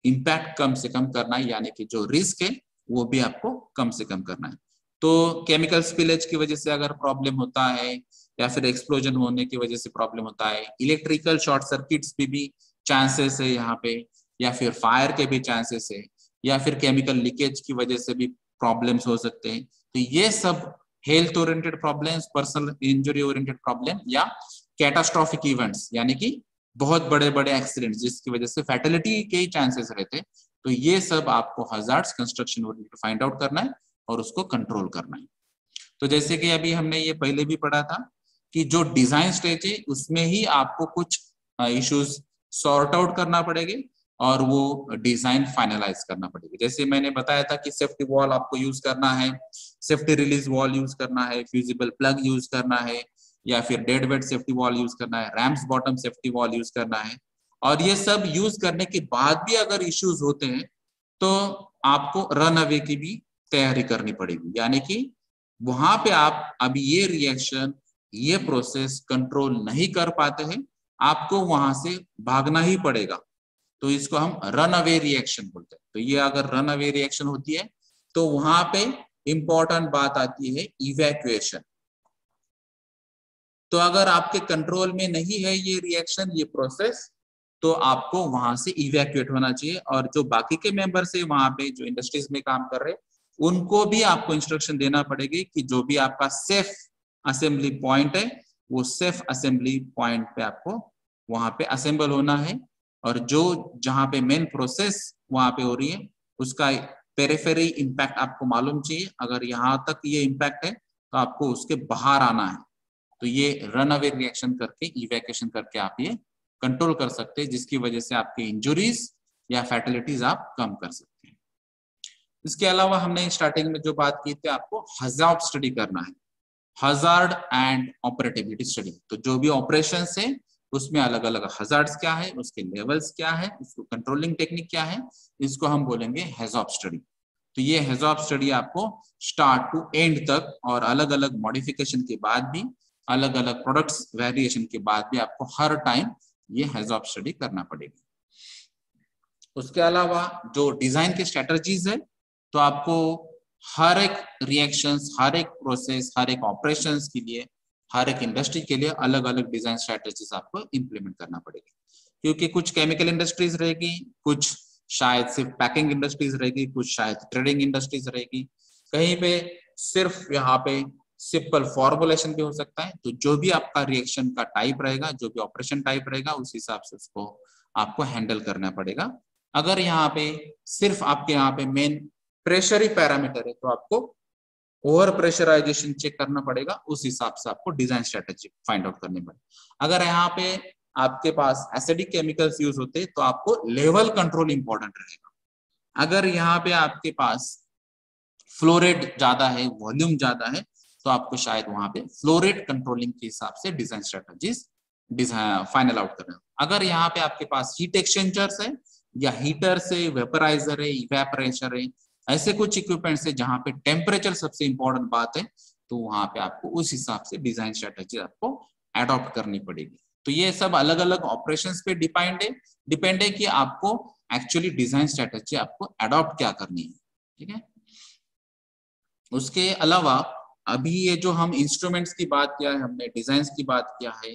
इम्पैक्ट कम से कम करना है, यानी कि जो रिस्क है वो भी आपको कम से कम करना है। तो केमिकल स्पिलेज की वजह से अगर प्रॉब्लम होता है या फिर एक्सप्लोजन होने की वजह से प्रॉब्लम होता है, इलेक्ट्रिकल शॉर्ट सर्किट्स भी चांसेस है यहाँ पे, या फिर फायर के भी चांसेस है, या फिर केमिकल लीकेज की वजह से भी प्रॉब्लम्स हो सकते हैं। तो ये सब health oriented problems, personal injury oriented problem या कैटास्ट्रॉफिक इवेंट्स यानी कि बहुत बड़े बड़े एक्सीडेंट्स जिसकी वजह से फैटेलिटी के चांसेस रहते हैं, तो ये सब आपको hazards construction oriented find out करना है और उसको कंट्रोल करना है। तो जैसे कि अभी हमने ये पहले भी पढ़ा था कि जो डिजाइन स्टेज है उसमें ही आपको कुछ इश्यूज सॉर्ट आउट करना पड़ेंगे और वो डिजाइन फाइनलाइज करना पड़ेगा। जैसे मैंने बताया था कि सेफ्टी वॉल आपको यूज करना है, सेफ्टी रिलीज वॉल यूज करना है, फ्यूजिबल प्लग यूज करना है, या फिर dead weight safety wall use करना है, Ramsbottom safety wall use करना है। और ये सब यूज करने के बाद भी अगर इश्यूज होते हैं तो आपको रन अवे की भी तैयारी करनी पड़ेगी, यानी कि वहां पे आप अभी ये रिएक्शन, ये प्रोसेस कंट्रोल नहीं कर पाते हैं, आपको वहां से भागना ही पड़ेगा। तो इसको हम रन अवे रिएक्शन बोलते हैं। तो ये अगर रन अवे रिएक्शन होती है तो वहां पे इंपॉर्टेंट बात आती है इवैक्यूएशन। तो अगर आपके कंट्रोल में नहीं है ये रिएक्शन, ये प्रोसेस, तो आपको वहां से इवैक्यूएट होना चाहिए। और जो बाकी के मेंबर्स है वहां पे जो इंडस्ट्रीज में काम कर रहे हैं उनको भी आपको इंस्ट्रक्शन देना पड़ेगी कि जो भी आपका सेफ असेंबली पॉइंट है वो सेफ असेंबली पॉइंट पे आपको वहां पे असेंबल होना है। और जो जहां पे मेन प्रोसेस वहां पे हो रही है उसका पेरिफेरी इम्पैक्ट आपको मालूम चाहिए। अगर यहाँ तक ये इम्पैक्ट है तो आपको उसके बाहर आना है। तो ये रन अवे रिएक्शन करके, इवैक्यूएशन करके आप ये कंट्रोल कर सकते हैं, जिसकी वजह से आपके इंजुरीज या फैटेलिटीज आप कम कर सकते हैं। इसके अलावा हमने स्टार्टिंग में जो बात की थी, आपको हजार्ड स्टडी करना है, हजार्ड एंड ऑपरेटेबिलिटी स्टडी। तो जो भी ऑपरेशन है उसमें अलग अलग हजार्ड्स क्या है, उसके लेवल्स क्या है, उसको कंट्रोलिंग टेक्निक क्या है, इसको हम बोलेंगे हैजॉब स्टडी। तो ये हैजॉब स्टडी आपको स्टार्ट टू एंड तक और अलग अलग मॉडिफिकेशन के बाद भी, अलग अलग प्रोडक्ट्स वेरिएशन के बाद भी आपको हर टाइम ये हैजॉब स्टडी करना पड़ेगी। उसके अलावा जो डिजाइन के स्ट्रेटजीज है, तो आपको हर एक रिएक्शंस, हर एक प्रोसेस, हर एक ऑपरेशंस के लिए, हर एक इंडस्ट्री के लिए अलग अलग डिजाइन स्ट्रेटजीज आपको इम्प्लीमेंट करना पड़ेगी। क्योंकि कुछ केमिकल इंडस्ट्रीज रहेगी, कुछ शायद सिर्फ पैकिंग इंडस्ट्रीज रहेगी, कुछ शायद ट्रेडिंग इंडस्ट्रीज रहेगी, कहीं पे सिर्फ यहाँ पे सिंपल फॉर्मुलेशन भी हो सकता है। तो जो भी आपका रिएक्शन का टाइप रहेगा, जो भी ऑपरेशन टाइप रहेगा, उस हिसाब से उसको आपको हैंडल करना पड़ेगा। अगर यहाँ पे सिर्फ आपके यहाँ पे मेन प्रेशर ही पैरामीटर है तो आपको ओवर प्रेशराइजेशन चेक करना पड़ेगा, उस हिसाब से आपको डिजाइन स्ट्रेटेजी फाइंड आउट करनी पड़ेगी। अगर यहाँ पे आपके पास एसिडिक केमिकल्स यूज होते तो आपको लेवल कंट्रोल इंपॉर्टेंट रहेगा। अगर यहाँ पे आपके पास फ्लोरेट ज्यादा है, वॉल्यूम ज्यादा है, तो आपको शायद वहां पे फ्लोरेट कंट्रोलिंग के हिसाब से डिजाइन स्ट्रेटेजीज फाइनल आउट करना। अगर यहाँ पे आपके पास हीट एक्सचेंजर्स है या हीटर से, वेपराइजर है, इवेपोरेटर है, ऐसे कुछ इक्विपमेंट है जहाँ पे टेम्परेचर सबसे इंपॉर्टेंट बात है, तो वहां पे आपको उस हिसाब से डिजाइन स्ट्रेटेजी आपको एडॉप्ट करनी पड़ेगी। तो ये सब अलग अलग ऑपरेशंस पे डिपेंड है कि आपको एक्चुअली डिजाइन स्ट्रेटेजी आपको एडॉप्ट क्या करनी है। ठीक है। उसके अलावा अभी ये जो हम इंस्ट्रूमेंट्स की बात किया है, हमने डिजाइन की बात किया है,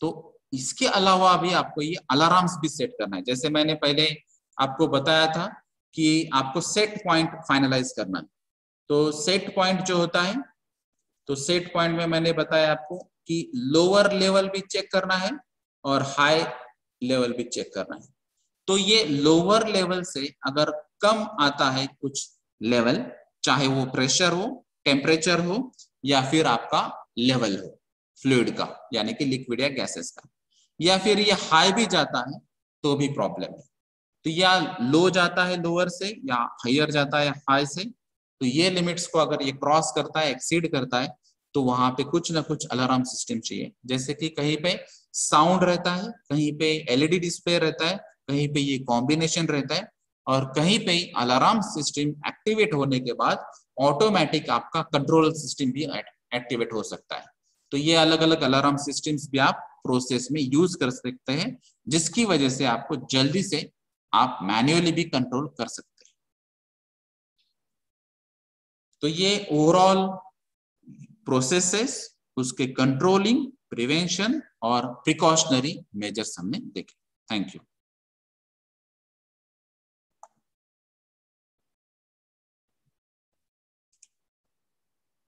तो इसके अलावा भी आपको ये अलार्म्स भी सेट करना है। जैसे मैंने पहले आपको बताया था कि आपको सेट पॉइंट फाइनलाइज करना है। तो सेट पॉइंट जो होता है, तो सेट पॉइंट में मैंने बताया आपको कि लोअर लेवल भी चेक करना है और हाई लेवल भी चेक करना है। तो ये लोअर लेवल से अगर कम आता है कुछ लेवल, चाहे वो प्रेशर हो, टेम्परेचर हो, या फिर आपका लेवल हो फ्लूइड का, यानी कि लिक्विड या गैसेस का, या फिर ये हाई भी जाता है तो भी प्रॉब्लम है। तो या लो जाता है लोअर से, या हायर जाता है हाई से, तो ये लिमिट्स को अगर ये क्रॉस करता है, एक्सीड करता है, तो वहां पे कुछ ना कुछ अलार्म सिस्टम चाहिए। जैसे कि कहीं पे साउंड रहता है, कहीं पे एलईडी डिस्प्ले रहता है, कहीं पे ये कॉम्बिनेशन रहता है, और कहीं पे अलार्म सिस्टम एक्टिवेट होने के बाद ऑटोमेटिक आपका कंट्रोल सिस्टम भी एक्टिवेट हो सकता है। तो ये अलग अलग अलार्म सिस्टम्स भी आप प्रोसेस में यूज कर सकते हैं, जिसकी वजह से आपको जल्दी से आप मैन्युअली भी कंट्रोल कर सकते हैं। तो ये ओवरऑल प्रोसेसेस, उसके कंट्रोलिंग, प्रिवेंशन और प्रिकॉशनरी मेजर्स हमने देखे। Thank you.